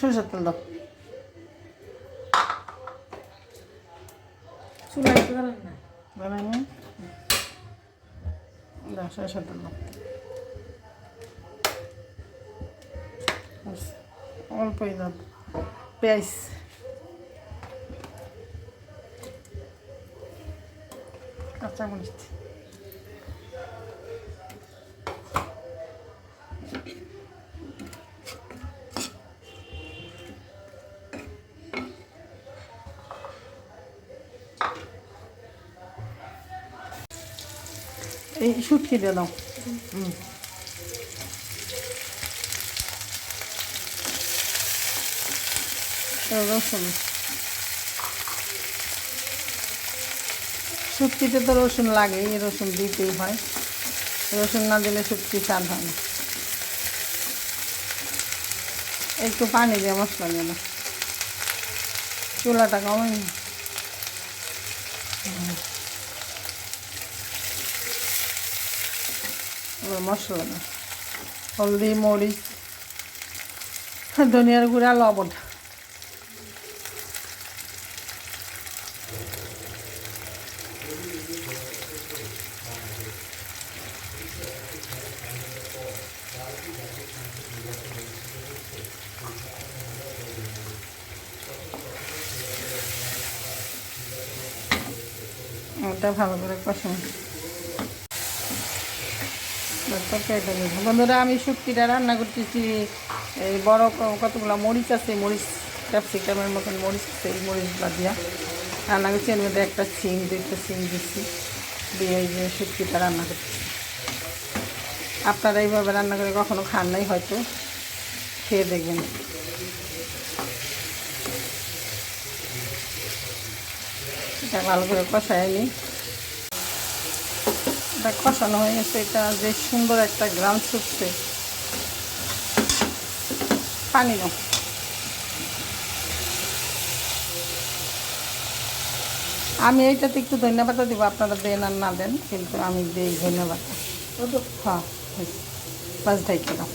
সরষের তেল দাও। চুলা একটু গেলেন না বানাই নি দাও, সরষের তেল দাও। অল্পই দাও। পেঁয়াজ কাঁচামরিচ এই শুটকি দিয়ে দাও। রসুন, শুটকিতে তো রসুন লাগেই, রসুন দিতেই হয়, রসুন না দিলে শুটকি স্বাদ হয় না। একটু পানি দিয়ে মশলা দিয়ে দাও, চুলাটা কমাই না। মশলা দাও, হলদি, মরিচ, ধনিয়ার গুঁড়া, লবণ। ওটা ভালো করে কষান। বন্ধুরা, আমি শুটকিটা রান্না করতেছি। এই বড় কতগুলো মরিচ আছে, মরিচ ক্যাপসিকামের মতন মরিচ আছে, এই মরিচগুলো দিয়া রান্না করছি। এর মধ্যে একটা সিম, 2টা সিম দিচ্ছি, দিয়ে এই যে শুটকিটা রান্না করতেছি। আপনারা এইভাবে রান্না করে কখনো খান নাই, হয়তো খেয়ে দেখবেন। এটা ভালো করে কষায় নিই। এটা কষানো হয়ে গেছে, এটা যে সুন্দর একটা গ্রাম ছুটছে। পানি দাও। আমি এইটাতে একটু ধন্যবাদ দিব, আপনারা দেন আর না দেন, কিন্তু আমি দিই ধন্যবাদ। হ্যাঁ, বাস ঢাইকে দাও।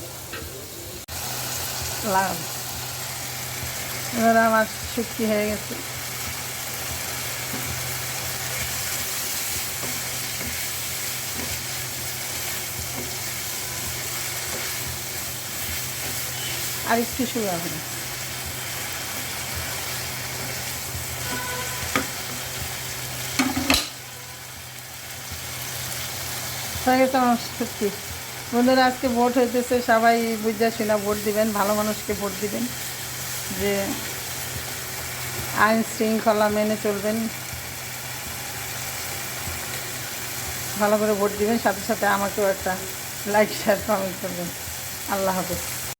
লাগাবো। এবার আমার শুটকি হয়ে গেছে। আর একটু শুরু হবে না। হয়ে গেছে আমার শুটকি। বন্ধুরা, আজকে ভোট হইতেছে, সবাই বুঝা শুনা ভোট দিবেন, ভালো মানুষকে ভোট দিবেন, যে আইন শৃঙ্খলা মেনে চলবেন, ভালো করে ভোট দিবেন। সাথে সাথে আমাকেও একটা লাইক, শেয়ার, কমেন্ট করবেন। আল্লাহ হাফেজ।